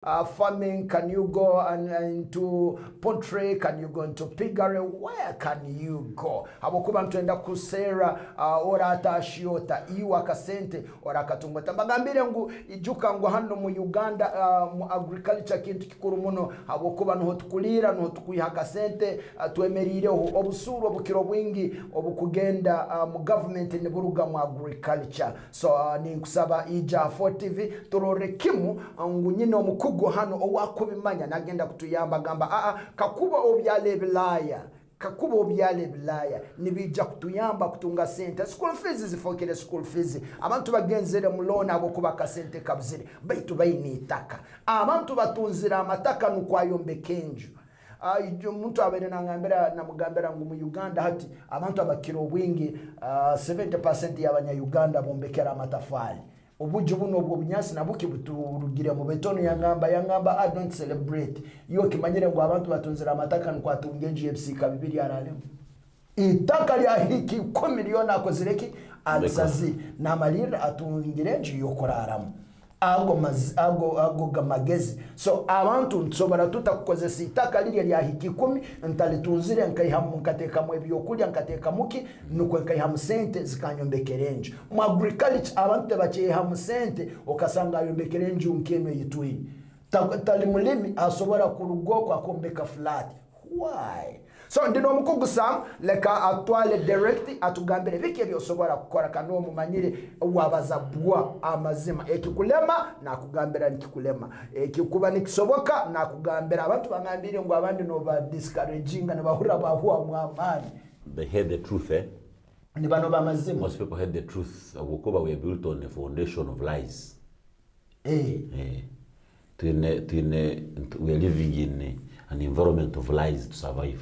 farming? Can you go into poultry? Can you go into piggery? Where can you go? Habokuba mtuenda kusera ora atashiota iwa kasente ora katungota bagambire ngu ijuka ngu hano mu Uganda mu agriculture kintu kikuru muno habokuba no tukulira no tukuyiha kasente twemerire obusuru obukiro bwingi obukugenda mu government ne buruga mu agriculture. So ni nkusaba ija 4 TV turore kimu ngu nyine omukugo hano owakubimanya nagenda kutuyamba gamba kakuba obyale bilaya kakuba obyale bilaya nibija kutuyamba kutunga sente school fees zifokere school fees abantu bagenzere mulona abo kuba kasente kabzire baitu bayini itaka abantu batunzira amataka nukwayombe kenju muntu abene nangambira namugambira ngo mu Uganda hati abantu abakiro bwingi 70% y'abanya Uganda bombekera amatafali obuju buno obwo bunyasi nabuki buturugire mu betono yangamba I don't celebrate yo kimanyire ngo abantu batunzira amataka nkwatunge GFC kabibiri arale itaka lya hiki 10 milioni akozireki alisazi na malira atungire nji yokoraramu ago gamagezi. So abantu nsobora tutakukozesa itaka lirya lya hiki 10 ntalitunzire nkaihamu nkateka mu ebyokulya nkateka muki nuko nkaihamu sente zikanyombekerenje mu agriculture abantu bachehamu sente okasanga ayombekerenje unkeno yitwini tali mulimi asobora kurugoko akombeka flat. Why? So ndino mukugu Sam leka atwale direct atugambire biki byosobora kukora kano mumanyire wabazabwa amazima ekikulema na kugambira nikikulema ekikuba nikisoboka na kugambira abantu bangambire ngo abandi no ba discouraging na bahura bahuwa mwamani. They heard the truth, eh? Ni bano bamazima. Most people heard the truth. Abukoba we are built on a foundation of lies. We are living in an environment of lies to survive.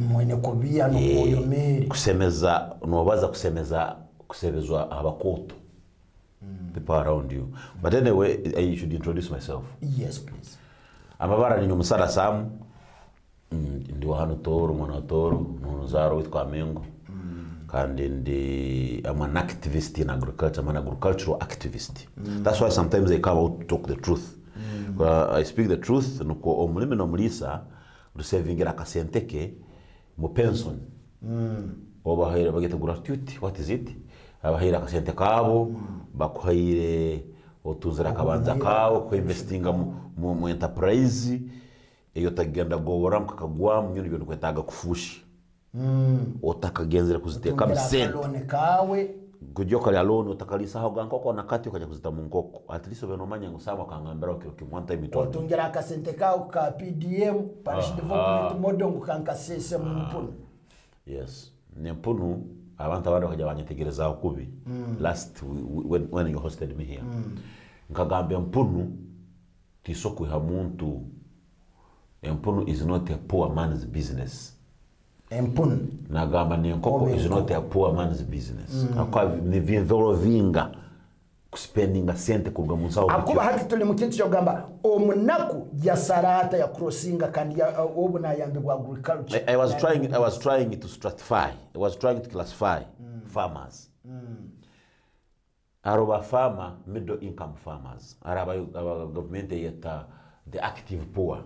Mwenye kubia no koyomeri kusemeza nobaza kusebezwa abakoto people around you. But anyway, I should introduce myself. Yes, please. Amabara ni Musara Sam ndi wa hano Toro mwana Toro nuzaro witwa Mengo kandi I'm an activist in agriculture. I'm an agricultural activist. That's why sometimes I come out to talk the truth. I speak the truth nuko omulimi no mulisa rusevingira kasenteke mu pension obahira bageta gratuity. What is it? Abahira kasente kabo bakuhaire otuzira kabanza kawo ko investinga mu enterprise eyo tagenda gobora mukakagwa mu nyoni byo kwetaga kufushi otakagenzera kuziteka msente kawe kujoka ya loan utakalisa ho gankoko nakati ukaja kuzita mu nkoko at least beno manya ngusaba kangambira one time ito otungira akasente kawo ka PDM parish development model ngukankasese mu mpunu. Yes, ne mpunu abantu abandi bakaja banyetegereza kubi last when you hosted me here nkagambye mpunu tisoko ha muntu mpunu is not a poor man's business. Empunu nagamba ni nkoko is not a poor man's business. Akwa ni vinvero vinga spending a sente kuruga munsawo akuba hati tuli mukintu cyo gamba omunaku ya sarata ya crossinga kandi obuna yambe kwa agriculture. I was trying to stratify. I was trying to classify farmers. Aroba farmer, middle income farmers. Araba government yeta the active poor.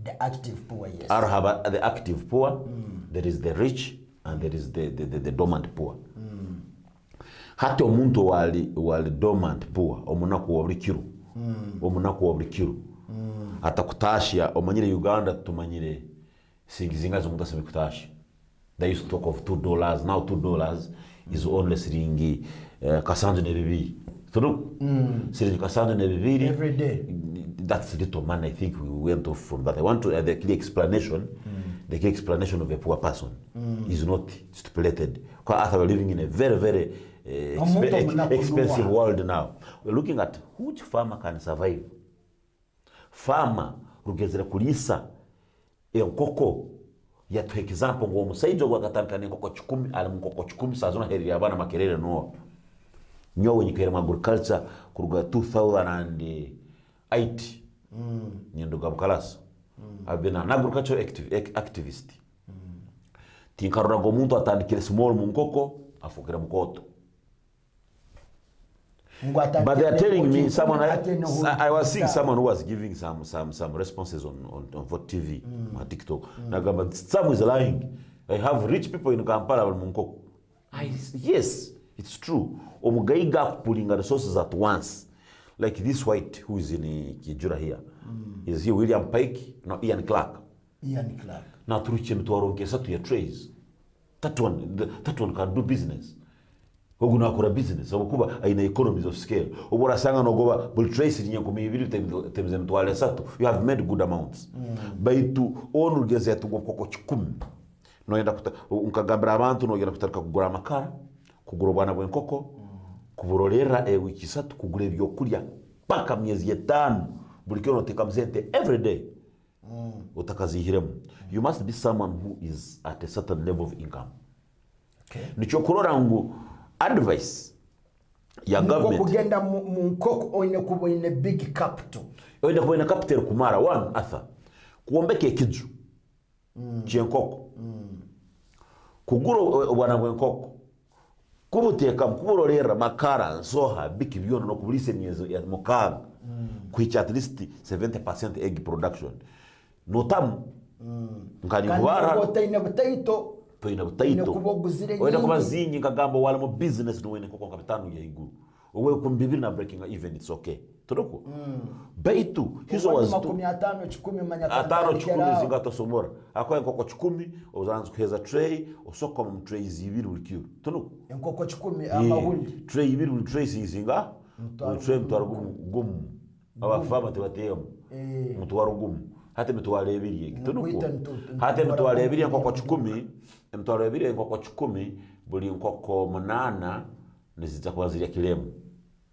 The active poor, yes. Araba the active poor, there is the rich and there is the dormant poor. Hata omuntu wali dormant poor omunaku wabulikiru atakutashia omanyire Uganda tumanyire singizinga zo mutaseme kutashi. They used to talk of $2. Now $2 is only siringi kasanje ne bibiri. Siringi kasanje ne bibiri every day. That's little money. I think we went off from that. I want to the clear explanation. The clear explanation of a poor person is not stipulated. Because we're living in a very, very expensive world now. We're looking at which farmer can survive. Farmer rugezera kulisa enkoko ya to example ngo musaijo gwakatankana enkoko 10 ali mukoko 10 sazona heri abana makerere no nyowe nyikere mu agriculture kuruga 2008 nyendo gabukalasa I've been an agricultural activist. Tinkarura ngo muntu atandikire small munkoko afukira mukoto But they are telling me someone. I was seeing someone who was giving some responses on for TV, on TikTok. Nagamba, some is lying. I have rich people in Kampala Munkoko. Yes, it's true. Omugaiga pulling resources at once, like this white who is in Kijura here. Is he William Pike? No, Ian Clark. Ian Clark. Now through him to our to your trades. That one can do business. Oguna akora business obukuba aina economies of scale obora sanga nogoba bul trace nyanko mibiri temze mtwale satu you have made good amounts baitu onu geze yatugo koko 10 no yenda unkagambira abantu no yenda kutarika kugura amakara kugura bwana bwenkoko kuburorera wiki satu kugura ebyo kulya paka myezi 5 buli kyo noteka mzente every day utakazihiremo. You must be someone who is at a certain level of income. Okay. Nicho kurora ngu advice ya government kugenda munkoko oyine kuba ine big capital oyine kuba ine capital kumara one atha kuombeke kiju kyenkoko kuguro bwana bwenkoko kubuteka kuburorera makara nsoha biki byono no kubulise myezo ya mukaga kwicha at least 70% egg production notam ngani kubara otine butaito toina butaito oenda kuba zinyi kagambo wala mu business no wene koko kapitano ya iguru owe kumbibiri na breaking even it's okay todoko baitu hizo was 50 10 manya 5 10 zingato somora akoye koko 10 ozanza kuheza tray osoko mu tray zibiri ulikiro todoko enkoko 10 amahuli tray ibiri ul tray zinga tray mtwaro gumu abafama tebateyemo mtwaro gumu hate mtwaro ebiri ekitonuko hate mtwaro ebiri enkoko 10 mtwaro ebiri enkoko 10 buli enkoko 8 nizita kwa zili ya kilemo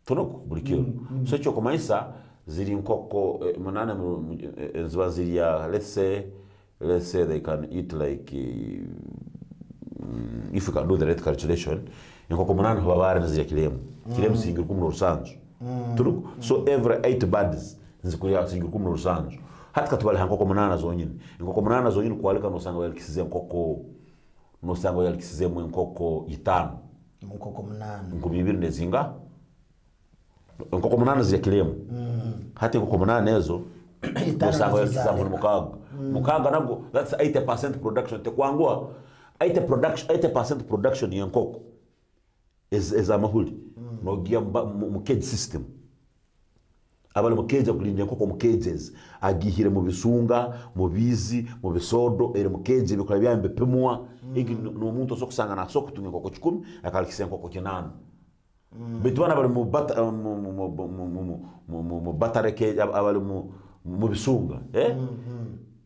tonuko buli kilo so choko maisa zili enkoko 8 ziba zili ya let's say they can eat like if you can do the right calculation enkoko 8 babare nizili ya kilemo singira kumno rusanzu tonuko so every 8 birds nzikuya singira kumno rusanzu hata katubali hankoko 8 zonyine enkoko 8 zonyine kwalika no sanga yalikisize enkoko no sanga yalikisize mu enkoko 5 enkoko 8 ngubibiri nezinga enkoko 8 zya kilemo hata enkoko 8 ezo no sanga yalikisize mu mukaga nabwo that's 80% production te kwangwa 80% production ya enkoko is amahuli no gia mu cage system abale mukeja kulinda enkoko mu cages agihire mu bisunga mu bizi mu bisodo ere mu cage bikora byambe pemwa igi no muntu sokusanga na sokutunga enkoko 10 akalikisa enkoko 8 bitwana bale mu batare cage abale mu bisunga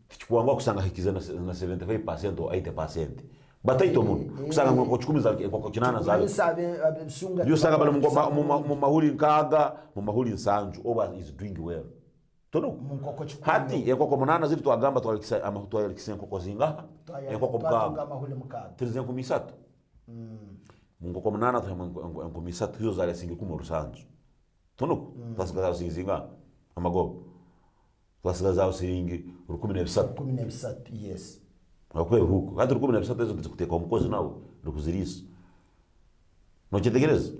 kikwangwa kusanga hikiza na 75% or 80% bataito mu kusanga enkoko 10 za enkoko 8 za yusanga bale mu mahuli nkaga mu mahuli nsanju oba is doing well tono hati enkoko 8 zili twagamba twalikisa amahuto enkoko zinga enkoko mkaga tirize ku misatu enkoko 8 enkoko misatu hizo zali singi ku rusanju tono twasigaza zinga amagogo twasigaza singi 17 yes akwe huko hata 17 ezo kuteka umukozi nawe rukuzirisa no chitegereza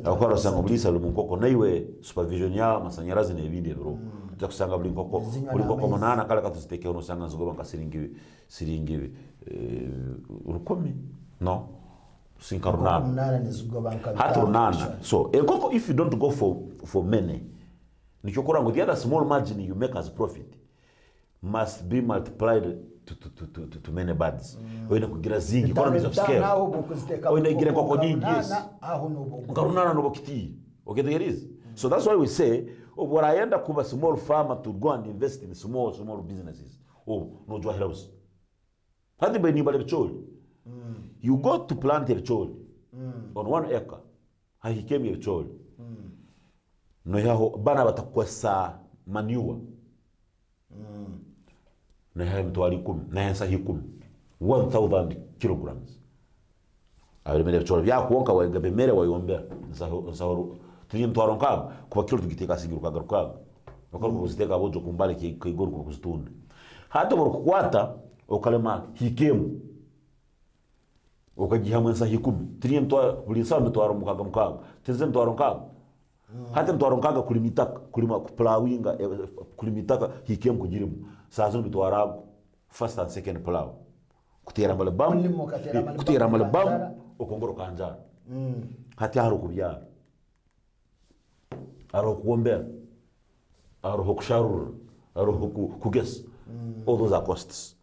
akora sanga bulisa lumunkoko naiwe supervision ya masanyarazi ne ibindi bro kusanga buli nkoko buli nkoko 8 kala katuziteke ono sanga nzogoba siringi urukumi no sinkarunana hata runana so enkoko if you don't go for many nichokora ngo the other small margin you make as profit must be multiplied to many birds. Oina kugira zingi economies of scale. Oina igira koko nyingi yes. Karunana no bokiti. Okay, there is. So that's why we say what I end up with a small farmer to go and invest in small businesses. Oh, no joy helps. Hadi be nimba lebcholi. You go to plant lebcholi on 1 acre. He came lebcholi. No yaho bana batakwesa manure. Na hayo mtwali 10 na yansa hi 1000 kilograms alimele bchoro bya kuonka wega bemere wayombera nsaho tuni mtwaro nkaga kuba kilo tugiteka singiru kagarukaga bakora kuziteka bojo kumbale kigoro kuzitunda hata boro kukwata okalema hikemu okagihamwe nsa hi 10 tuni mtwaro buli nsa mtwaro mukaga tize mtwaro nkaga hata mtwaro nkaga kulimitaka kulima plowinga kulimitaka hikem kujirimu sazo bitwarago first and second plow kutera male bam okongoro kanjara hati haru kubyara aro kuombea aro kusharura aro kugesa all those are costs.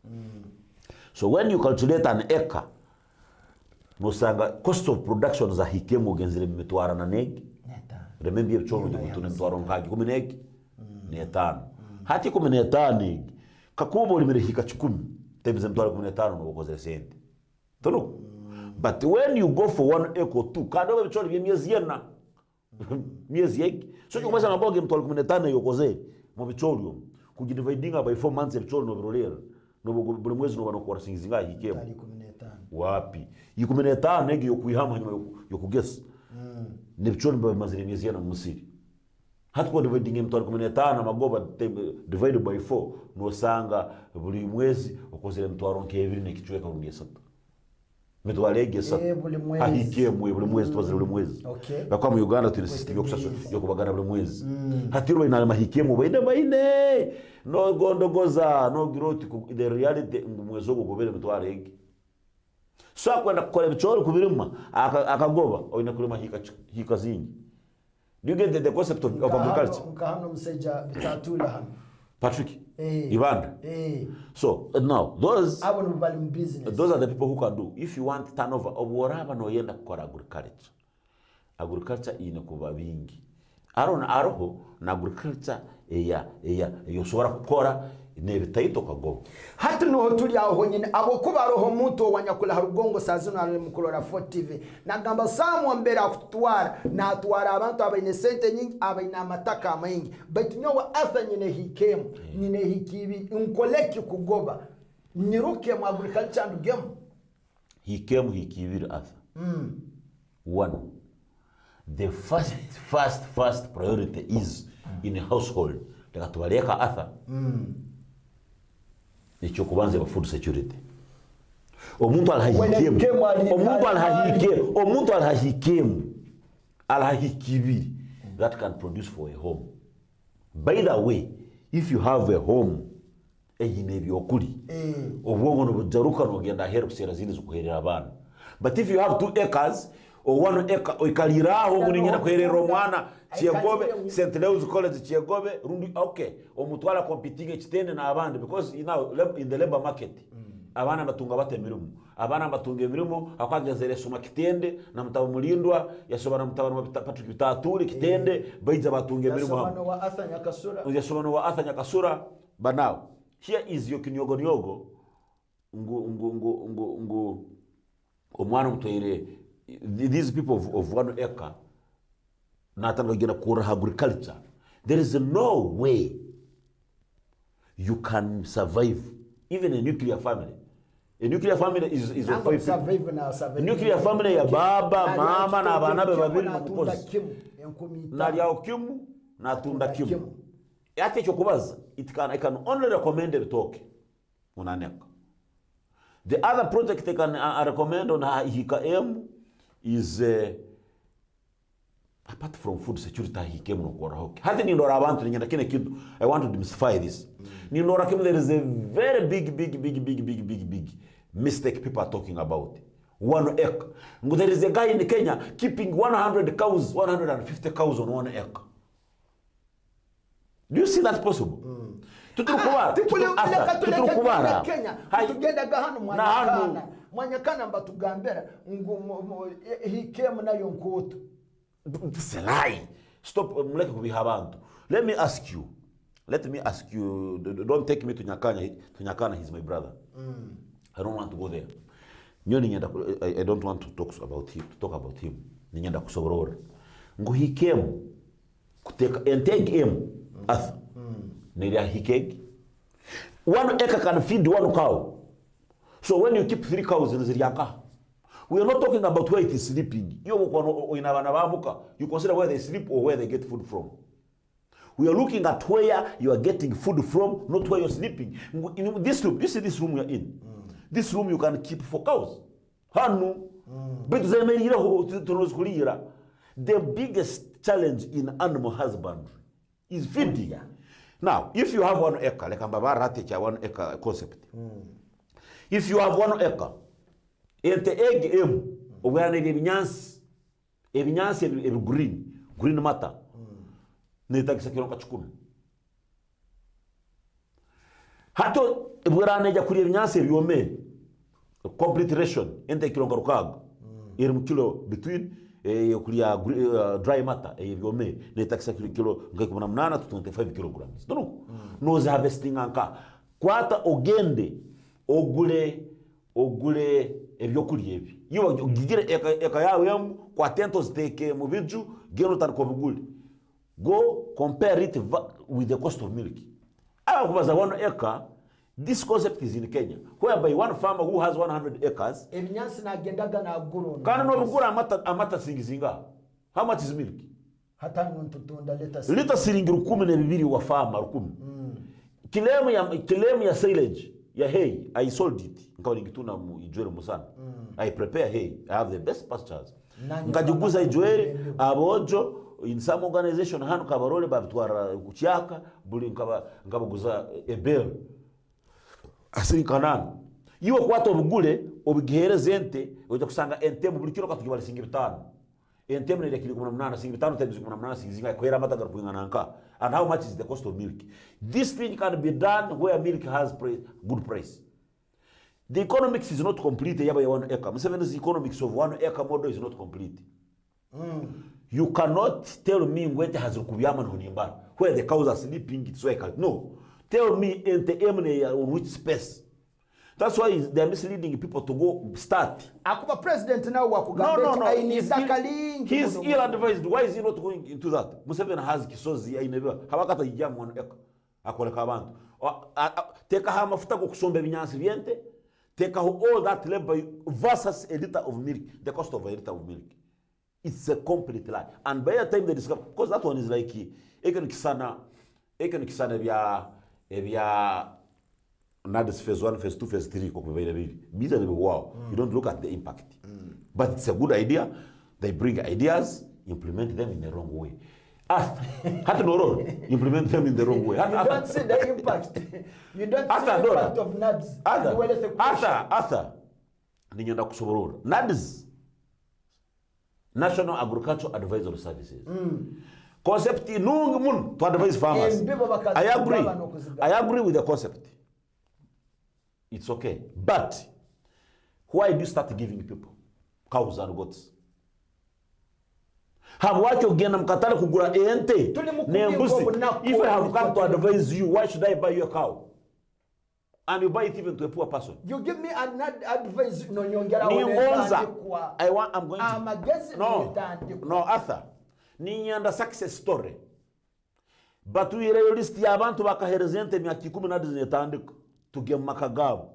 So when you calculate an acre nosanga cost of production za hikemu ugenzile mitwara na negi remember yechono jikutune mitwaro nkagi 10 negi ni 5 hati 15 negi kakubo limere hika 10 tebeze mitwaro 15 no bokoze sente tono. But when you go for 1 acre 2 kado bicholo byemyezi yena myezi yeki so kumasa ngaboge mitwaro 15 yokoze mu bicholo kujidividinga by 4 months bicholo no birolera no buli mwezi no banokora singizinga hikemu wapi 15 negi yokuihama nyuma yokugesa nebchoni ba mazire myezi na musiri hatko dividing mtwaro 15 magoba divided by 4 no sanga buli mwezi okozere mtwaro nkebiri nekichweka rundi sata mitwalege sata hikemu buli mwezi twazire buli mwezi bakwa mu Uganda tuli system yokusasa yokubagana buli mwezi hatiro ina mahikemu baine no gondogoza no growth the reality mwezi ogobere mitwarege so akwenda kukora bichoro kubirima akagoba oina kulima hika zingi. Do you get the concept of agriculture? Nkahano mseja bitatula hano Patrick Ivanda so now those are the people who can do. If you want turnover of whatever no yenda kukora agriculture ine kuba bingi aroho na agriculture yoshobora kukora nebitaito kago hati no tuli aho nyine abo kubaroho muto wanyakula harugongo sazino ale mukolora 4 TV nagamba samu mbere akutwara na atwara abantu abaine sente nyingi abaine amataka maingi but nyowa asa nyine hikemu nyine hikibi unkoleki kugoba niruke mu agriculture and game hikemu hikibiri asa one the first priority is in a household takatubaleka asa icho kubanze ba food security omuntu alhahikibiri that can produce for a home. By the way, if you have a home eyinebyookuli obwongo no bujaruka no genda hero kusera zindi zukuherera abana, but if you have 2 acres or 1 acre oikaliraho munyina kuherera omwana Chiegobe, St. Leo's College Chiegobe, rundi okay. Omutwala competing ekitende na abandi because you know in the labor market. Abana batunga batemirimu. Abana batunga emirimo akwagezere soma kitende na mutaba mulindwa yasobana mutaba Patrick Bitaturi kitende baija batunga emirimo. Yasobana wa Athanya Kasura. Yasobana wa Athanya Kasura. But now here is your kinyogo ngu omwana mutwere these people of 1 acre natangagena kura agriculture. There is no way you can survive even a nuclear family. A nuclear family is of 5 people. A nuclear family ya baba, mama na abana be babiri na mukozi. Na lya kimu na tunda kimu. Yate chokubaza I can only recommend it talk unaneka. The other project I can recommend on HIKM is apart from food security HIKM no kora hoki. Hati ni ndora abantu nyenda kine kitu. I want to demystify this. Ni ndora kimu there is a very big mistake people are talking about. 1 acre. There is a guy in Kenya keeping 100 cows, 150 cows on 1 acre. Do you see that possible? Tutukubara. Kenya. Tugenda gahano mwanyakana mbatugambera HIKM nayo nkoto. This is a lie. Stop muleke kubihabantu. Let me ask you. Don't take me to Nyakana. To Nyakana, he's my brother. I don't want to go there. I don't want to talk about him. Ninyenda kusoborora. Ngo HIKM kuteka entege Asa. Neria hikeg. 1 acre can feed 1 cow. So when you keep 3 cows in Ziriaka, we are not talking about where it is sleeping. You consider where they sleep or where they get food from. We are looking at where you are getting food from, not where you're sleeping. In this room, you see this room you're in. This room you can keep 4 cows. The biggest challenge in animal husbandry is feeding. Now, if you have 1 acre, like Ambabara take 1 acre concept. If you have 1 acre, ente egg ogana ebinyansi green matter. Netagisa kilonka 10. Hato bwerane ja kuri ebinyansi ebyome complete ration ente kilonka rukaga. Iri mu kilo between kulia dry matter ebyome netagisa kilo ngako 8 to 25 kilograms. Noze harvesting anka kwata ogende ogule ebyokulya ebi yiwa gigire eka yawe kwa tento ziteke mu biju gero tan ko buguli go compare it with the cost of milk. Kubaza 1 acre. This concept is in Kenya, whereby one farmer who has 100 acres ebinyansi nagendaga na guru kana no bugura amata singizinga. How much is milk? Hata ntutunda lita siringi 12 wa farmer 10. Kilemu ya silage ya hay, I sold it. Nkawa ngituna mu ijwere musana. I prepare hay. I have the best pastures. Nkajiguza ijwere abojo in some organization hano kabarole babitwara kucyaka buli nkabaguza ebel. Asiri kanana. Yiwe kwata obugule obigihereze ente oja kusanga ente mu buli kilo katugibala singi 5. Ente mne kilo 18 singi 5 times 18 singizinga kwera matagar kuingana nka. And how much is the cost of milk? This thing can be done where milk has good price. The economics is not complete yaba ya 1 acre. Museveni's economics of 1 acre model is not complete. You cannot tell me when has rukubiyama honimba where the cows are sleeping it's why no. Tell me on which space. That's why they're misleading people to go start. Akuba president now He's ill-advised. Why is he not going into that? Museveni has kisozi ainebewa. Hawakata ijamu 1 acre. Akoleka abantu. Teka hamafuta kusomba ebinyansi byente. Take all that labor versus a liter of milk. The cost of a liter of milk. It's a complete lie. And by the time they discover, because that one is like, Eken Kisana ebya NADS phase 1, phase 2, phase 3, wow. You don't look at the impact. But it's a good idea. They bring ideas, implement them in the wrong way. Implement them in the wrong way. You don't see the impact. You don't see the impact of NADS. Arthur, ninyenda kusoborora. NADS, National Agricultural Advisory Services. Concept nung mun to advise farmers. I agree with the concept. It's okay. But why do you start giving people cows and goats? Have what you gain mkatala kugura ente. If I have come to advise you, why should I buy your cow? And you buy it even to a poor person. You give me an advice. No, I'm going to. No, Arthur. Ninyanda success story. But we realist ya abantu bakaherezente myaka 10 netandika tuge makagabo.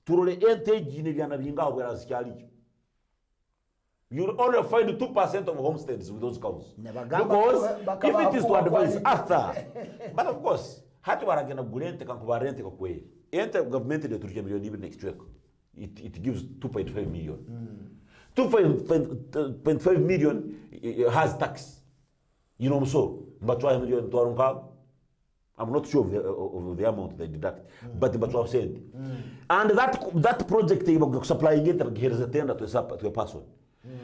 Turole ente jine byana bingaho bwarazikyali. You'll only find 2% of homesteads with those cows. Because if it is to advise Arthur, but of course, hatu baragena gulente kankubarente kwa kweli. Ente government de turje million even next week. It gives 2.5 million. 2.5 million has tax. You know so. But 2 million to I'm not sure of the amount they deduct. But what said. And that project is supplying it here is a tender to a person.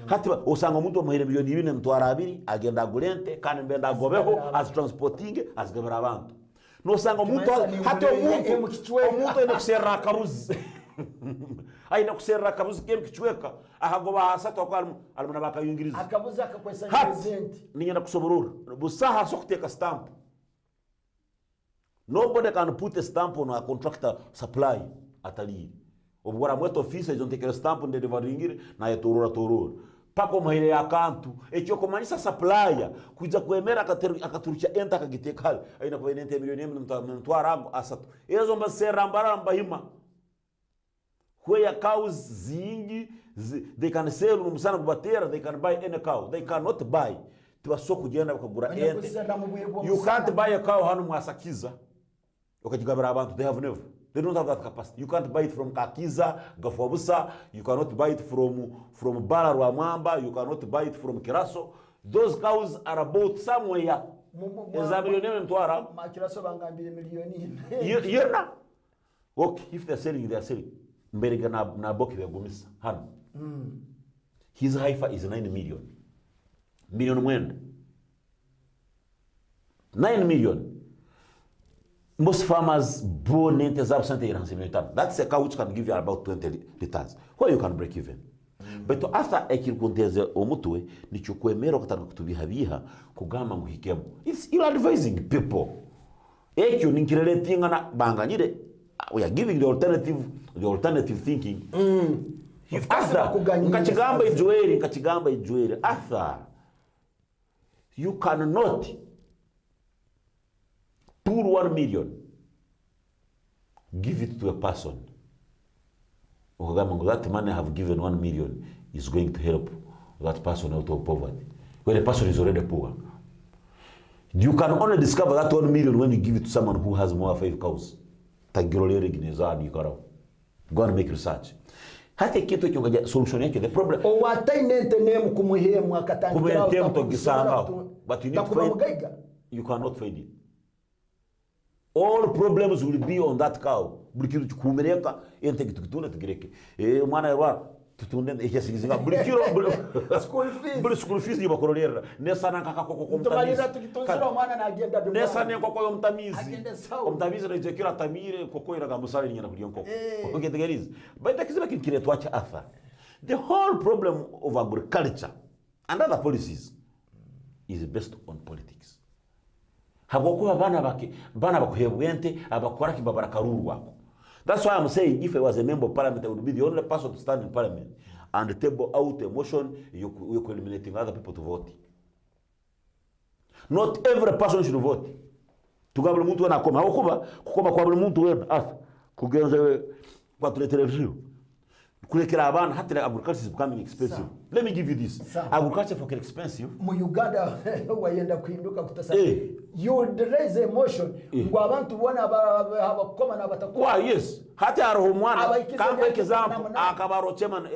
Hatiba osanga muntu mahire milioni 4 mtwara abiri agenda gulente kandi mbenda gobeho as transporting as gabara abantu. No sanga muntu hati omuntu ene kusera karuzi. Aina kusera kabuzi kem kichweka ahagoba hasatu kwa almana baka yingirizi akabuza akakwesa present ninyenda kusoborura busaha sokuteka stamp. Nobody can put a stamp on a contractor supply atali obwara mweto office don't take a stamp on the delivery na yatorora pako mahire ya kantu ekyo komanyisa supplier kuja kuemera akaturucha enta akagitekala aina kwa ente milioni mtwara asatu ezo mbasera mbaramba hima where cows zingi they can sell musana kubatera they can buy any cow they cannot buy twaso kugenda bakagura ente you can't buy a cow hanu mwasakiza okajigabara abantu they don't have that capacity. You can't buy it from Kakiza, Gafobusa, you cannot buy it from Bara Rwamamba, you cannot buy it from Kiraso. those cows are about somewhere. Eza millionaire ntwara. Makiraso bangambire miliyoni. Yena. Okay, if they're selling. Mberega na boki begumisa. Hano. His heifer is 9 million. Million mwenda. 9 million. Most farmers born in that's a cow which can give you about 20 liters. Where you can break even. But after ekirikunteze omutwe nichukwemera kutanga kutubihabiha kugamba nguhikemo. You're advising people. Ekyo ninkireletinga na banganyire. We are giving the alternative thinking. Nkachigamba ijueri. Arthur, you cannot pull 1 million, give it to a person. That money I have given 1 million is going to help that person out of poverty. When the person is already poor. You can only discover that 1 million when you give it to someone who has more 5 cows. Go and make research. Hata kitu kiongaja solution yake the problem. O watainente nemu kumuhemu akatangira but you need to find, you cannot find it. All problems will be on that cow. Bulikiru kumereka ente kituna tigireke. Mwana yarwa tutunde ekesigizinga bulikiro school fees ni bakorolera nesa nakaka koko komtamira tukitonsira mwana na agenda dumana nesa ne koko omtamizi rejekira tamire koko iraga musale nyana kuliyo koko okay the is but takiziba kinkire twacha Arthur. The whole problem of agriculture and other policies is based on politics. Hagokuba bana bakuhebwente abakora kibabara karuru wako. That's why I'm saying if I was a member of parliament, I would be the only person to stand in parliament and table out a motion you eliminating other people to vote. Not every person should vote. Tugabula muntu wana koma kukoba kwa muntu wana kugenza kwa television. Kulekera abana hatira agriculture is becoming expensive. Let me give you this. Agriculture for expensive. Mu Uganda wayenda kuinduka kutasaba. You raise a motion ngo abantu bona abakoma nabatakuwa. Yes. Hata aroho mwana kamba example akabaro chairman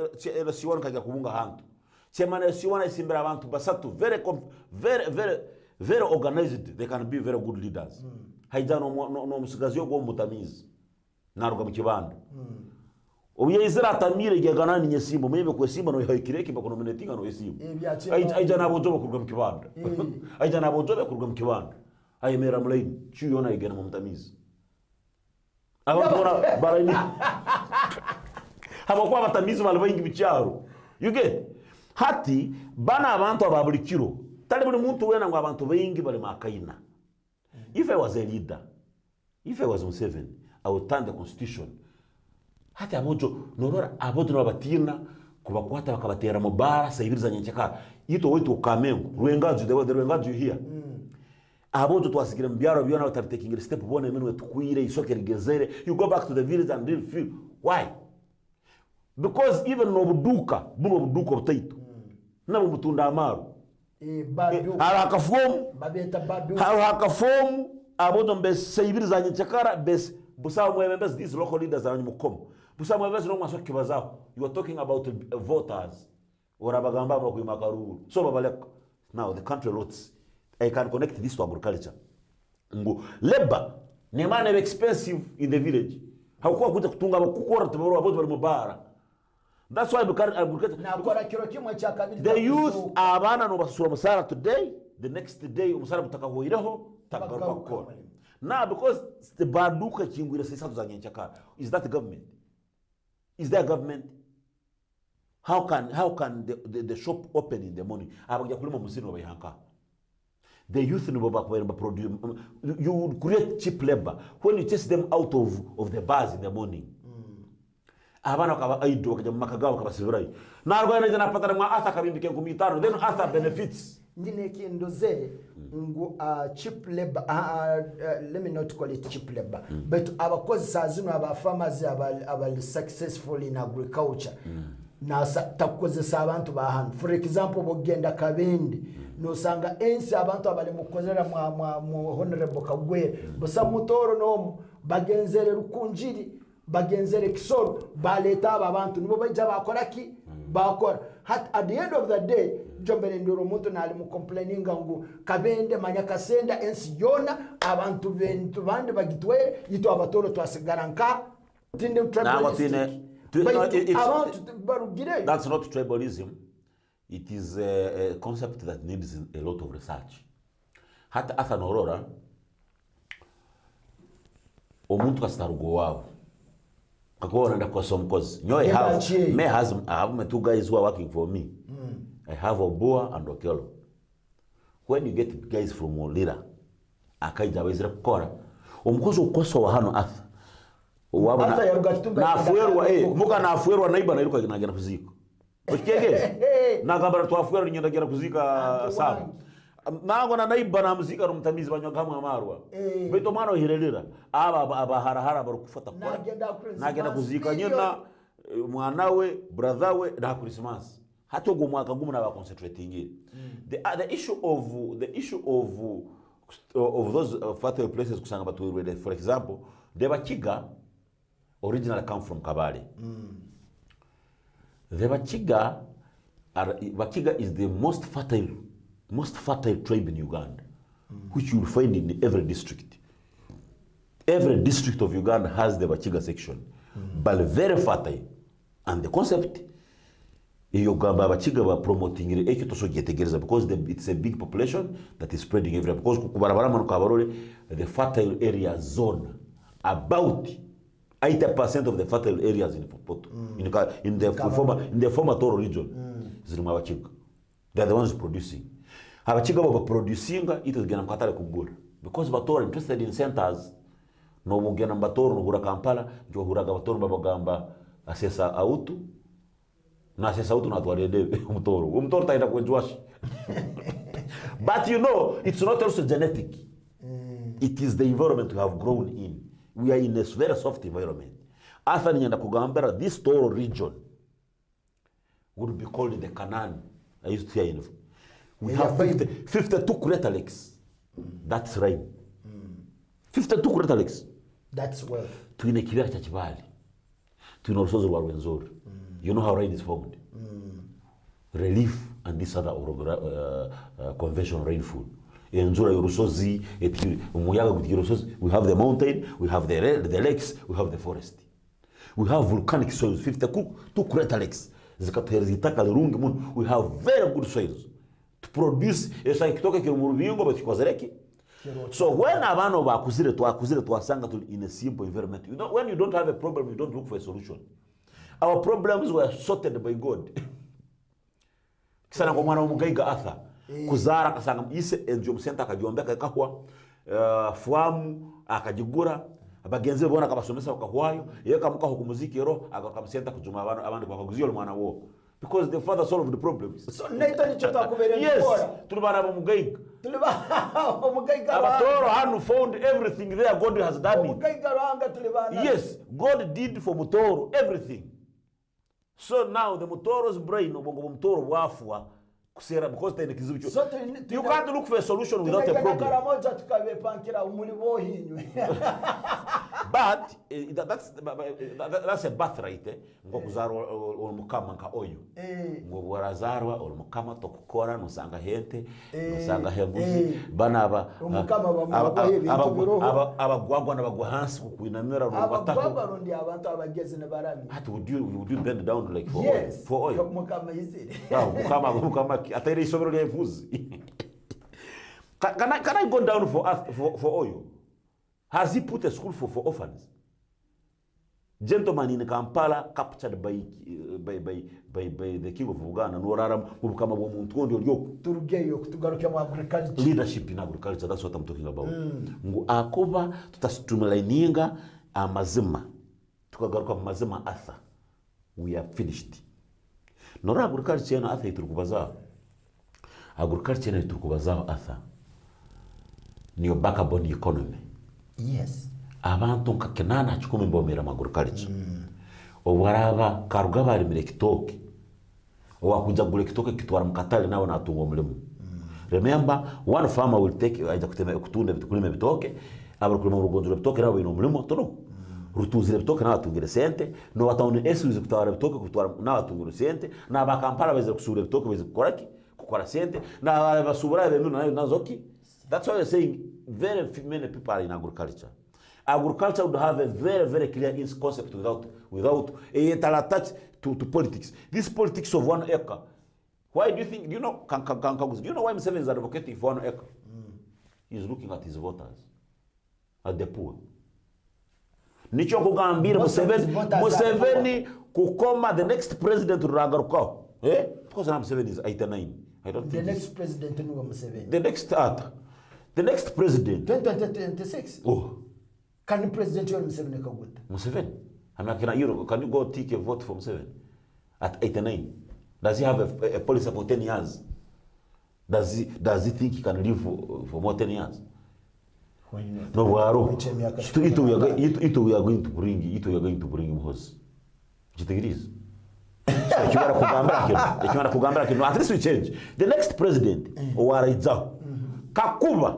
siwona kajya kubunga hantu. Chairman siwona isimbira abantu basatu very organized. They can be very good leaders. Haija no musigazi yo go mutamizi. Naruga mu kibando. Obiye izira atamire gegana ni nyesimbo muyebe ko simba no yahikireke bakono menetinga no yesimbo aija nabo jobo kurwa mu kibanda aija nabo jobo kurwa mu kibanda ayemera mulaini cyuyona igena mu mutamizi abantu bona barani habo kwa batamizi balbayingi bicyaro you get hati bana abantu ababulikiro tali buli muntu wena ngo abantu bayingi bali makaina. If I was a leader, if I was Museveni, I would turn the constitution. Hata abojo norora abojo nabatina kubakwata bakabatera mubara sayibiriza nyenchekara yito wetu Kamengo ruengaje the ruengaje here abojo twasigira mbyaro byona taking step bone menwe tukwire isoke rigezere. You go back to the village and really feel why, because even no buduka butaito na mutunda amaru akafomu babeta badu akafomu abojo mbe sayibiriza nyenchekara bes busa mwebes these local leaders are mukomo. You are talking about voters or abagamba bakuimakaru. So babalek now the country roads. I can connect this to agriculture. Labor ni man expensive in the village. How kwa kuja kutunga bakukora tubaro about bali mubara. That's why agriculture the youth abana no basura musara today, the next day umusara butaka hoireho takakora. Now because the baduka chingwira sisa tuzanyenchakara. Is that the government? Is there government? How can the shop open in the morning? The youth you would create cheap labor when you chase them out of the bars in the morning. Then Arthur benefits. Cheap labor, let me not call it cheap labor, but our causes as our farmers are successful in agriculture. Na takozesa abantu bahano. For example, bogenda Kabendi no sanga ensi abantu abali mukozera mu honorable Kagwere busa mutoro no bagenzere Rukunjiri bagenzere Kisoro baleta aba abantu nibo bajja bakoraki bakora at the end of the day jombere ndoro muntu nali mu complaininga ngu kabende manyakasenda ensi yona abantu bentu bandi bagitwe yito abatoro twasigaranka tinde tribalistic. That's not tribalism. It is a concept that needs a lot of research. Hata Arthur Norora omuntu kastarugo wao kako naenda kwa some cause I have two guys who are working for me. I have Oboa and Okello. When you get guys from Olira akaija wezira kukora omukozo ukoso wa hano Arthur wabona na afuerwa muka na afuerwa naiba na iruka nagenda kuziko okege nagamba twafuerwa nyenda genda kuzika Sam nango na naiba na muzika rumtamizi banyogamwe amarwa beto mano hirelera abaharahara barukufata kwa nagenda kuzika nyina mwanawe brotherwe na Christmas hato go mwaka gumu na ba concentrating the issue of those fertile places kusanga batu for example the Bachiga originally come from Kabale. The Bachiga is the most fertile tribe in Uganda, which you will find in every district. Every district of Uganda has the Bachiga section, but very fertile. And the concept, Uganda Bachiga were promoting it because it's a big population that is spreading everywhere. Because the fertile area zone, about 80% of the fertile areas in Poto, in the former Toro region, they're the ones producing. Abachiga were producing it is gonna katale kugura because Batoro interested in centers. No mugena Batoro no hura Kampala, jo hura Batoro babagamba asesa auto. Na asesa auto na tuarede umtoro taenda kwenjwashi. But you know, it's not also genetic. It is the environment we have grown in. We are in a very soft environment. After nyenda kugambera, this Toro region would be called the Canaan. I used to hear we have 52 crater lakes. That's rain. 52 crater lakes. That's wealth. Tuine kibera cha Chibali. Tuine urusozi rwa Rwenzori. You know how rain is formed. Relief and this other conventional rainfall. We have the mountain, we have the lakes, we have the forest. We have volcanic soils, 52 crater lakes. We have very good soils to produce. So when abano bakuzire twasanga in a simple environment, you know, when you don't have a problem, you don't look for a solution. Our problems were sorted by God. Kisana kwa mwana umugaiga Arthur. Kuzara kasanga ise enjom center akajiombeka kakwa fuamu akajigura abagenze bona kabasomesa kakwayo yeka mukaho kumuziki ro akakamsenta kujuma abantu bakaguzio mwana wo because the father solved the problems. So neta ni chota kubere yes tulibana mugaiga abatoro hanu found everything there. God has done it. Yes, God did for Mutoro everything. So now the Mutoro's brain obongo Mutoro wafwa because you can't look for a solution without a problem. But that's a birthright. Ngokuzarwa olmukama nka oyo. Ngoburazarwa olmukama tokukora nosanga hente nosanga hebuzi bana abagwagwa nabagwahansi kuinamira robata. Abarundi abantu abageze ne barami. But would you bend down like for oil? Mukama yizire. Mukama atari isobero levuzi. Can I go down for oil? Has he put a school for orphans? Gentleman in Kampala captured by the king of Uganda. Leadership in agriculture, that's what I'm talking about. Akoba tutastumulaininga amazima. Tukagaruka mazima Arthur. We are finished. Nora agriculture na Arthur iturukubaza. Agriculture na iturukubaza Arthur. Niyo backbone economy. Yes. Abantu nkakenana chukumi mbomera agriculture. Obaraba karuga bari mire kitoke. Owakuja gule kitoke kitwara mukatale nawe natungo mulimo. Remember, one farmer will take aja kutema kutunda bitukulime bitoke, abakulima urugonzo bitoke nawe ino mulimo tono. rutuzire bitoke n'abatungire sente no batawune esubize kutwara bitoke kutwara n'abatungire sente n'abakampala beze kusura bitoke beze kukora sente n'abasubura benu nazoki. That's why you're saying very many people are in agriculture. Agriculture would have a very clear concept without a attached to politics. This politics of 1 acre. Why do you think, do you know why Museveni is advocating for 1 acre? He's looking at his voters, at the poor. Nicho kugambira Museveni kukoma the next president Ragaruka. Because Museveni is 89. I don't think the next president Museveni. The next president. 2026. Oh. Can the president Museveni kaguta? Museveni. Can you go take a vote for Museveni at 89? Does he have a policy for 10 years? Does he think he can live for more 10 years? No, we are going to bring him house. Do you think it is? At least we change. The next president, Kakuba,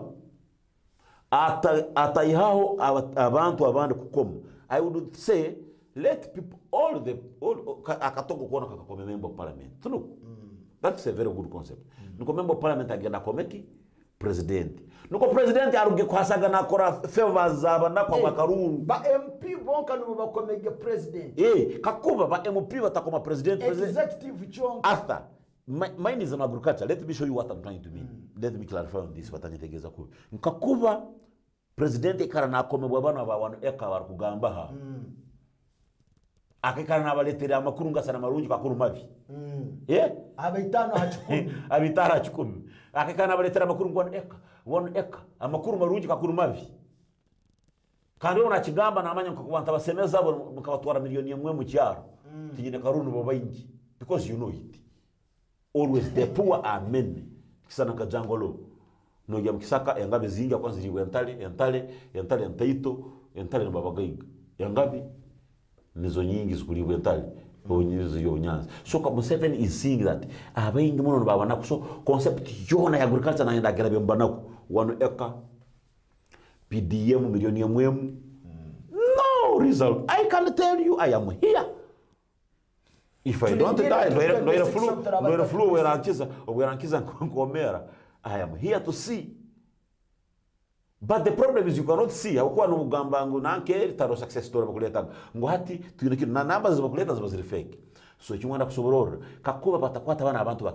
ataihaho abantu abandi kukoma. I would say, let people, akatoko kuona kakakome member of parliament. That's a very good concept. Nuko member of parliament agenda komeki, president. Nuko president aruge kwasaga na kora favors zaba na kwa makaruru. Ba MP bonka nuko bakomege president. Kakuba ba MP batakoma president. Executive chonka. After. Mine is an agriculture. Let me show you what I'm trying to mean. Let me clarify on this. Watanyitegeza kubi. Nkakuba president ikara na akome bwabana ba 1 acre bari kugamba ha. Akikara na baletera amakuru ngasana marungi kakuru mabi. Abitano hachukumi. Abitara hachukumi. Akikara na baletera amakuru 1 acre amakuru marungi kakuru mabi. Kandi ona kigamba na amanya nkakubanta basemeza abo mukabatwara miliyoni yemwe mu cyaro. Tijine karunu babayingi because you know it. Always the poor are men. Kisana kajangolo. No ya mkisaka yangabe zinga kwanza ziriwe entale entaito nababagaiga. Yangabe nizo nyingi zikuliwe entale. Bonyizo yo nyanza. So Museveni is seeing that abayingi muno babana so concept yona ya agriculture na yenda gerabe mbanako 1 acre PDM milioni ya mwemu. No result. I can tell you I am here. If I don't die, no era flu werankiza nkomera. I am here to see. But the problem is you cannot see. Hakuwa n'ugamba ngo nanke taro success story bakuleta ngo hati tuyinekino na numbers bakuleta zibaziri fake. So kimwanda kusoborora kakuba batakwata bana abantu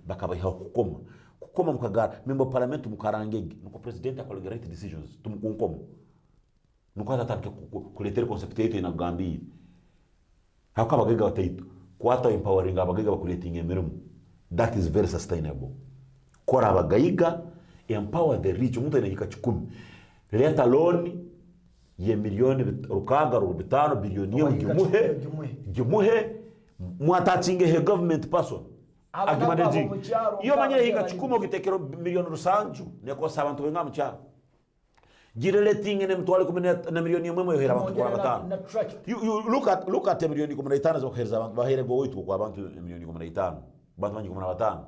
bakabaha kukoma mukagara member parliament mukarangenge nuko president akaloga right decisions tumukunkomo nuko atatanke kuletera concept yetu inagambira hakaba bagega bataitu kwata empowering abagega bakuletinga emirimo. That is very sustainable. Kora abagaiga empower the rich. Umuntu anahika 10 let alone ye milioni rukaga rubitano bilioni gimuhe mwatachinge he government person agimadeji iyo manyere hika 10 gitekero milioni rusanju neko sabantu benga mcha gireleting ne mtwale na milioni yemwe yohera abantu kwa batano. You look at milioni 15 zo khereza abantu bahere go 8 kwa abantu milioni 15 bantu banyi 15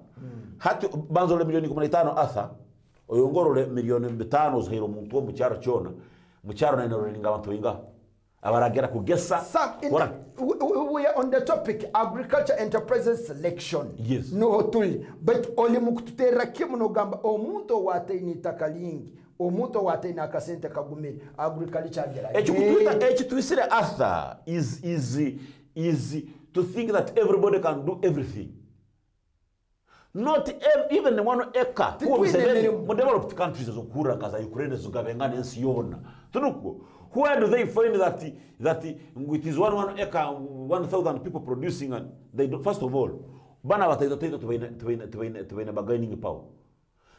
hati banzo le milioni 15 asa oyongorole milioni 5 zo hero muntu wo mucyaro cyona mucyaro na noringa abantu binga abaragera kugesa. We are on the topic agriculture enterprises selection. Yes. No tuli but oli mukututera kimuno gamba omuntu wataini takalingi omuntu wataini akasente kagumiri agriculture agera. Twisire asa is to think that everybody can do everything. Not even the 1 acre. Who developed countries as Ukura, as Ukraine, as Gavengan, and Siona. Where do they find that it is 1 acre, 1,000 people producing, and they do, first of all, to win a bargaining power.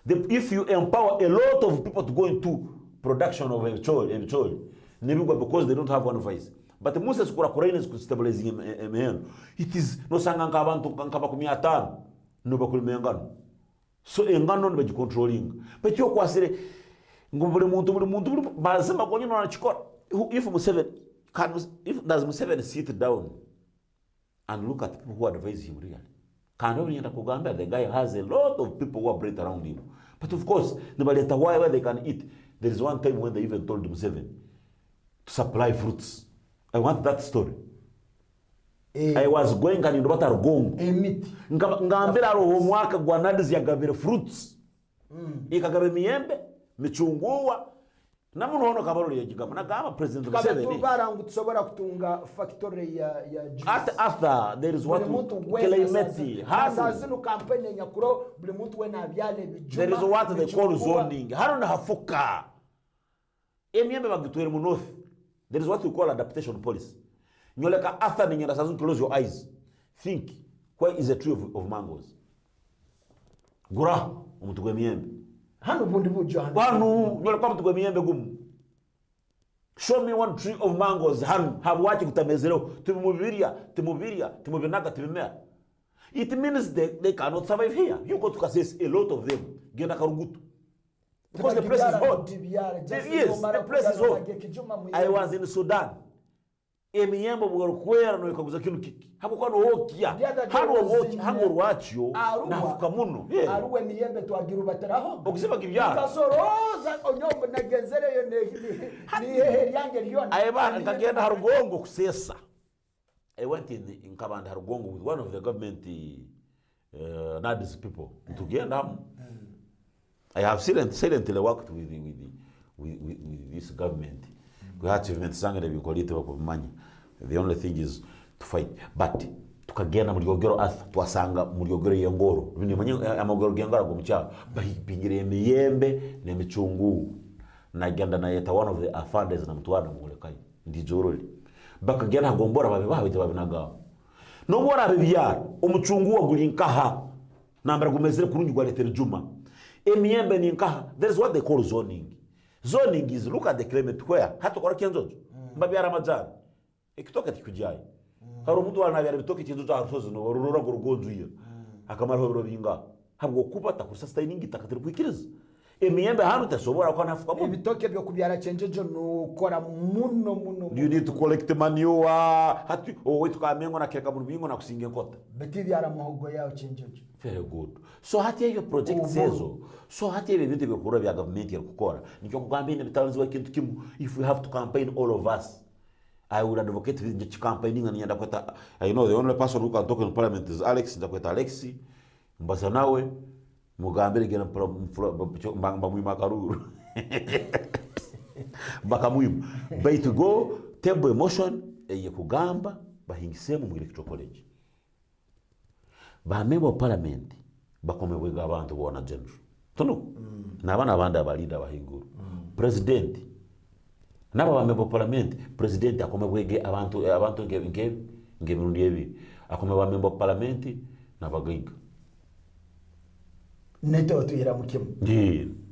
If you empower a lot of people to go into production of a child, because they don't have one voice. But the Moses Kurakurane is stabilizing it is no sanganga abantu kankaba 500 no bakuli mengano. So engano no controlling. But you kwasire ngubule muntu bazima konyo na chikora. If does Museveni sit down and look at people who advise him really? The guy has a lot of people who are great around him. But of course, nobody where they can eat. There is one time when they even told Museveni to supply fruits. I want that story. I was going and ndobata rugongo emiti ngambira ro mwaka gwanadiz yagabire fruits ikagabe miyembe michungwa namuntu hono kabaruri yagigama nagama president Museveni barangu tusobora kutunga factory ya juice after there is what Clementi hasazinu campaign nyakuro buli muntu we nabyale bijuma there is what they call zoning haruna hafuka emiyembe bagitwere mu north there is what we call adaptation policy. Nyoleka after ninyenda sazu close your eyes. Think, where is a tree of mangoes? Gura, umutugwe miyembe. Hanu bundi bujo hanu. Wanu, nyoleka umutugwe miyembe gumu. Show me one tree of mangoes. Hanu, habuwachi kutamezero. Timubinaga, timimea. It means they cannot survive here. You go to Kasese, a lot of them. Gena karugutu. Because the place is hot. Yes, the place is hot. I was in Sudan. Emiyembo bworokwera no ikaguza kintu kiki hakuko no wokia hano rwacyo nafuka muno aruwe miyembe twagira bataraho okusiba kibyara kasoroza onyombo nagenzere yo ni hehe yange liona ayeba ngagenda harugongo kusesa. I went in Kabanda Harugongo with one of the government NADS people tugenda. I have silently worked with this government. We had achievements sangere bikolite bakumanya. The only thing is to fight. But tukagenda muri yogero ath twasanga muri yogero yengoro. Bini manye amogero gengara gumcha bahipingire emiyembe n'emicungu. Nagenda na yeta one of the afanders na mutwana mulekai. Ndijoroli. Bakagenda gombora babibahite babinaga. No bora bibyara umucungu wa gulinkaha. Nambara gumezere kurungi gwa letere juma. Emiyembe ni nkaha. That is what they call zoning. Zoning is look at the climate where hata kwa kenzo mbabyara majani ikitoka tikujai haro mtu anabyara bitoke kinzo za rusozi no rurura gurugonzu iyo akamara ho binga habwo kupata ku sustaining itakatiri kwikiriza emiyembe hano tasobora kwa nafuka mu bitoke byo kubyara cenjejo no kora muno you need to collect manure hatu wetu kamengo na keka mu bingo na kusinga nkota beti byara muhogo yawo cenjejo very good. So hati hiyo project sezo. So hati hiyo bintu bikora bya government ya kukora. Nikyo kugambira bitanzi wa kintu kimu if we have to campaign all of us. I would advocate the campaigning and yanda kweta. I know the only person who can talk in parliament is Alex ndakweta Alexi. Mbasa nawe mugambira gena mbamwi makaruru. Bakamuimu. By to go table emotion eye kugamba bahingisemo mu electoral college. Ba member of parliament bakomebwega abantu bona general tono nabana abandi abalida bahinguru president naba ba member of parliament president akomebwege abantu ngebirundi ebi akomeba member of parliament nabagainga neto tuyira mukimu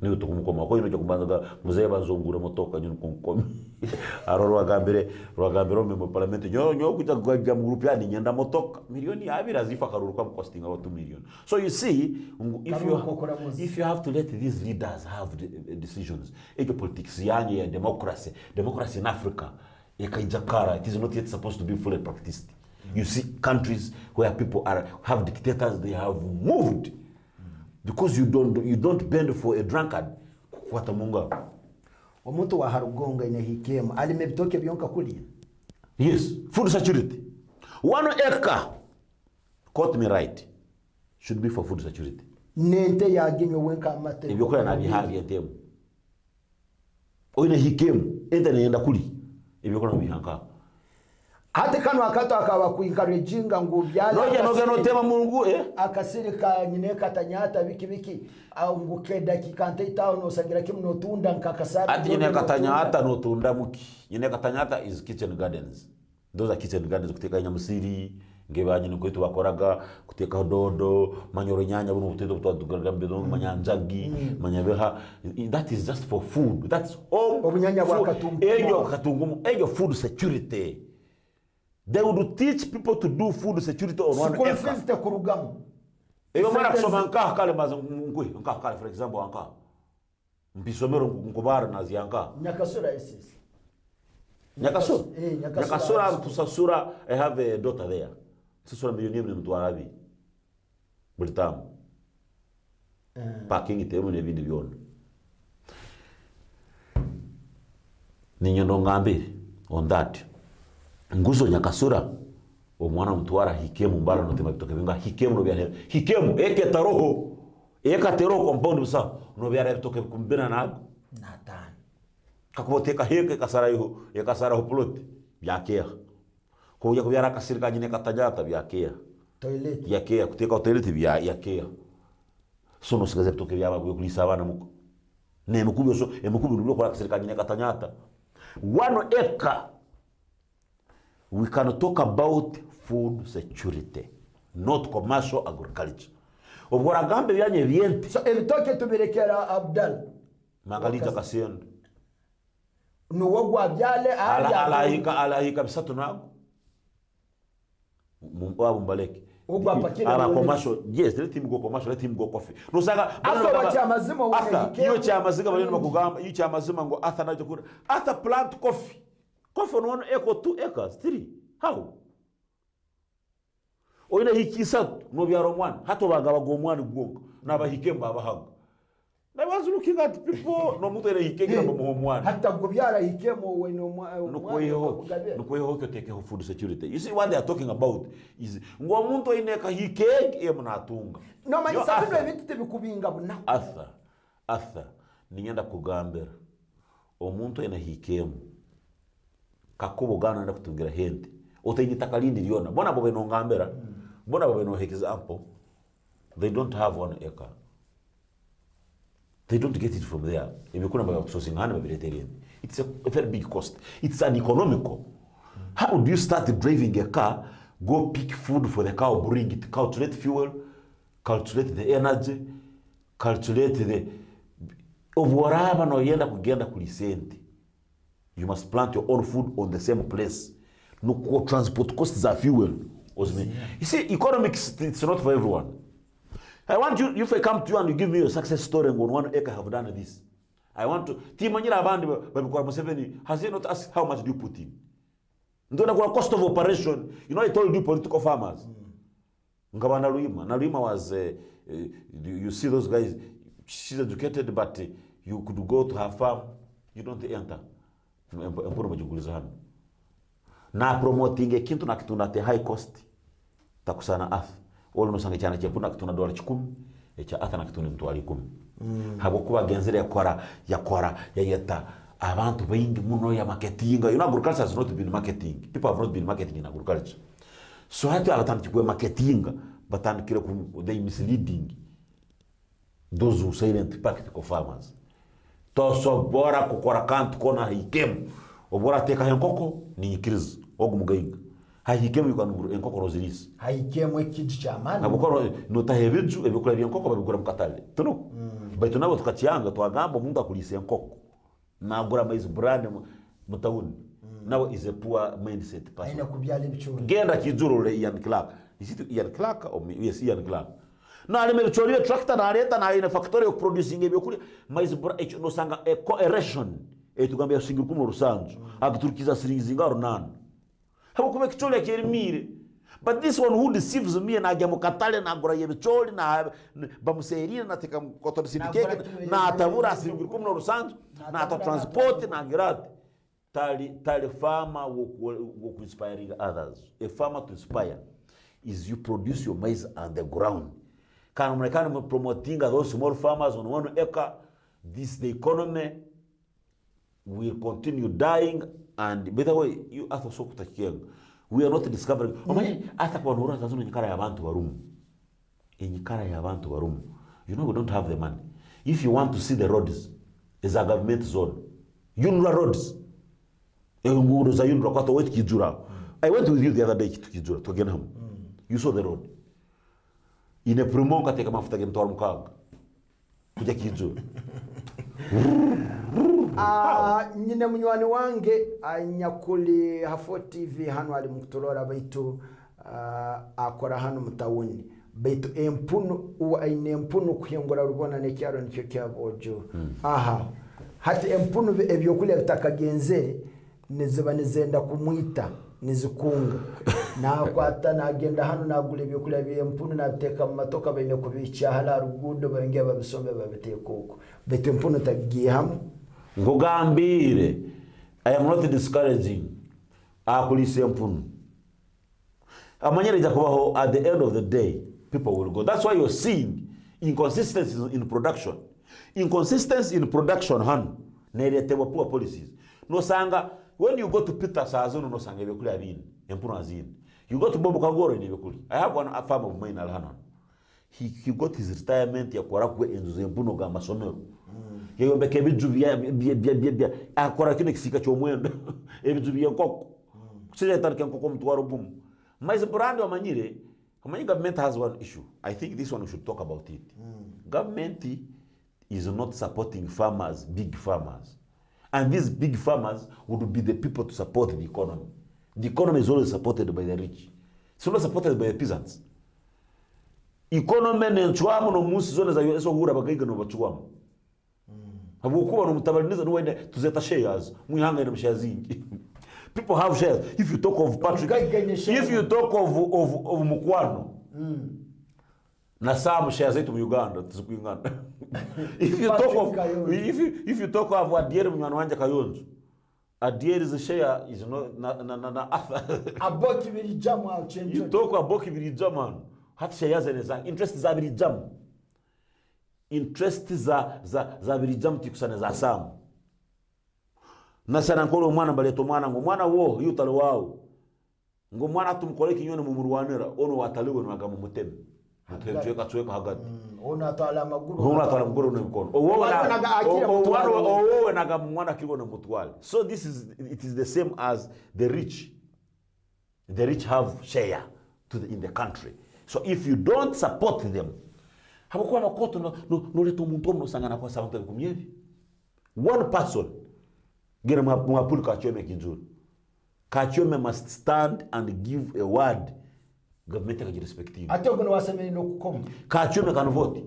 ni utukumukoma ko ino cyo kubanza muzeye bazongura motoka nyine konkomi aro rwagambire member parliament nyo kujya mu group yani nyenda motoka milioni 2 azifa karuru kwa costing about 2 million. So you see if you have to let these leaders have the decisions politics yani ya democracy in Africa ikajakara it is not yet supposed to be fully practiced. You see countries where people have dictators, they have moved because you don't bend for a drunkard kufuata munga omuntu wa Harugongo ine hikemo alime bitoke byonka kulia. Yes, food security 1 acre quote me right should be for food security. Nente yaginyo wenka amate ibyo kora nabi habi yatemu oine hikemo ende nenda kuli ibyo kora bihanka hati kanu akato akawa kuinkarejinga ngubyala no tema mungu akasirika nyine katanyata biki au ngukeda kikante itawo no sagira kimno tunda nkakasara ati nyine katanyata no tunda muki nyine katanyata is kitchen gardens. Those are kitchen gardens kuteka nyamusiri ngebanye ni kwetu bakoraga kuteka dodo manyoro nyanya buno butedo butwadugargambe no manyanjagi manyabeha. That is just for food. That's all obunyanya bwa katungu ejo food security. They would teach people to do food security on 1 acre. School fees te kurugamu. Eyo mara kusoma nka kale mazungwe nka kale for example anka. Mpisomero nkubara na zianka. Nyakasura SS. Nyakasura tusasura I have a daughter there. Sasura milioni mtu arabi. Bulitamu. Parking itemu ne bindi byona. Ninyo ndo ngambiri on that. nguzo nyakasura omwana mutwara hikemu mbala no tema bitoke binga hikemu no byane hikemu eketa roho ekatero compound busa no byara bitoke kumbina nago Nathan kakuboteka heke kasara ho plot byakea ko ya kubyara kasirika nyine katajata byakea toilet yakea kuteka toilet byakea sono sigaze bitoke byaba kulisa abana muko ne mukubyo so emukubyo nubyo kora kasirika nyine katanyata 1 acre. We can talk about food security, not commercial agriculture. Obora gambe byanye byente. So ebitoke tubirekera Abdal. Magalita kasendo. Nuwo gwabyale alahika bisatu nago. Mumbabu mbaleke. Aba commercial, yes, let him go commercial, let him go coffee. No saga aso wacha mazima wone. Iyo cha mazima bali makugamba, iyo cha mazima ngo atha na chokura. Atha plant coffee. Coffee no 1 acre 2 acres 3. How? Oina hikisa no byaro mwana hato bagaba go mwana gonga nabahikemba abahaga. I was looking at people no muto ere hikenge na mwana hata go byara hikemo we no mwana no koyeho to take food security. You see what they are talking about is ngo muntu ineka hikenge e mnatunga. No man sabino ebitite bikubinga buna. Atha ninyenda kugambera omuntu ene hikemo kakubo gana na kutungira hente otenyita kalindi liona bona bobe no ngambera bona bobe no example they don't have 1 acre. They don't get it from there. Imekuna ba sourcing hana babileterian. It's a very big cost. It's an economical. How do you start driving a car, go pick food for the cow, bring it, calculate fuel, calculate the energy, calculate the whatever no yenda kugenda kulisenti. You must plant your own food on the same place. No transport costs are fuel. You see, economics, it's not for everyone. I want you, if I come to you and you give me a success story on 1 acre, I have done this. I want to. Timanyira Bandi, Museveni, has he not asked how much do you put in? Ndona kwa cost of operation. You know, I told you political farmers. Ngabana Luima was, you see those guys, she's educated, but you could go to her farm, you don't enter. Na promoting kintu na kitu na te high cost takusana ath olo no sange cyane cyepuna kitu na $10 echa atha na kitu ni mtwali 10 habo kuba genzere yakora yeta abantu bayingi muno ya marketing. You know, agriculture has not been marketing. People have not been marketing in agriculture. So hatu abatandi kwe marketing batandi kile they misleading those who silent practical farmers. Toso bora kukora kantu kona hikemu obora teka henkoko ni ikiriz ogumugainga hikemu yukanu enkoko roziris hikemu ekiji chamana nabukoro notahebeju ebikora byenkoko babikora mukatale tuno baitu nabo tukacyanga twagamba umuntu akulise enkoko nagura maize brand mutawuni nabo is a poor mindset person aina kubyala ibichuri genda kijurule Ian Clark. Is it Ian Clark or yes Ian Clark? Na alimechoriwa tractor na aleta na ina factory of producing ebyo mais no sanga coeration etugambya singira kumu rusanzu agiturikiza siringizinga runana habo kuma kichole kerimire. But this one who deceives me na ajya mukatale na agura yebicholi na bamuserira na teka kotori sindikeke na atabura siringira kumu rusanzu na ata transport na ngirate tali farmer will inspiring others. A farmer to inspire is you produce your maize on the ground. Can promoting those small farmers on 1 acre, the economy will continue dying. And by the way, you have to we are not discovering. You know, we don't have the money. If you want to see the roads, it's a government zone. Unra roads. I went with you the other day to Kijura, to Genham. You saw the road. In a primonga take a mafuta gen tormkag. Kuja Kijura. Nyine munywani wange anyakuli hafo TV hano ali mukutolora baitu akora hano mutawuni. Baitu empunu uwa ine empunu kuyengora rubona nekyaro nicyo kyabojo. Aha. Hati empunu ebyokule bitakagenzere niziba nizenda kumwita nizikunga nakwata nagenda hano nagule byokule byempunu nabiteka mu matoka bene kubicha hala rugundo bange babisombe babiteka uko bete empunu tagiye hamwe ngugambire. I am not discouraging akulise empunu amanyere jakubaho. At the end of the day, people will go. That's why you're seeing inconsistencies in production. Inconsistency in production han neretebwa poor policies. No sanga, when you go to Peter Sazono no sanga bekuli abini empunu azini. You go to Bobo Kagoro in Ebekuli. I have a farm of mine Alhanan. He got his retirement ya kwarakwe enzo empunu ga masomero. Yeye mbeke bijuvia bia akora kine kisika chomwendo. Ebijuvia koko. Sije tarike koko mtwaro bumu. Mas brand wa manyire, government has one issue. I think this one we should talk about it. Government is not supporting farmers, big farmers. And these big farmers would be the people to support the economy. The economy is always supported by the rich. It's not supported by the peasants. Economy ni nchuamu no musi zone za yeso hura bagaiga no bachuamu. Habukuwa no mutabaliniza no wende tuzeta shares. Muihanga ina shares zingi. People have shares. If you talk of Patrick, if you talk of Mukwano, na some shares zetu mu Uganda, tuzikuingana. If you talk of if you talk of Adieri Mwanwanja Kayonzo, Adieri is a share is na aboki bilijama au change. You talk aboki bilijama, hat shares zeneza interest za bilijama. Interest za bilijama tikusana za samu. Nasana nkolo mwana baleto mwana wo yutalo wao. Ngo mwana tumkoleki nyone mu Murwanira ono wataliwe no agamu muteme. Atweka hagati. Ona atala maguru no mkono. Owo naga mwana kigo no mutwale. So it is the same as the rich. The rich have share in the country. So if you don't support them, habakuwa na koto no leto muntu omno sangana kwa sababu kumyevi. One person gera mwapulu Kachome kijuru. Kachome must stand and give a word. Government ka respective. Ate ogono waseme no kukoma. Kachome kan vote.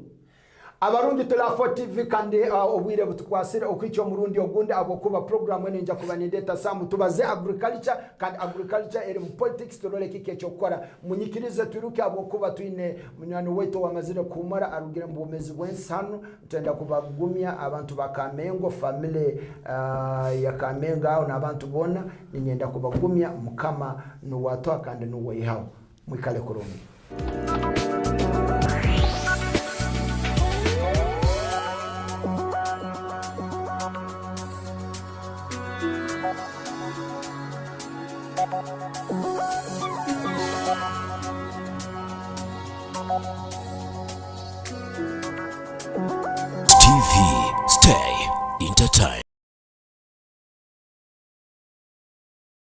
Abarundi tula TV kandi obwire butukwasire okwicho murundi ogunde abokuba program ene nja kubanindeta samu tubaze agriculture kandi agriculture eri mu politics turole kike cyokora munyikirize turuke abokuba tuine munyano weto wamazire kumara arugira mbomezi bwensano tenda kubagumya abantu bakamengo family ya Kamenga au nabantu bona ninyenda kubagumya mukama no watwa kandi no wehawo mwikale kurumbi. TV, stay entertained.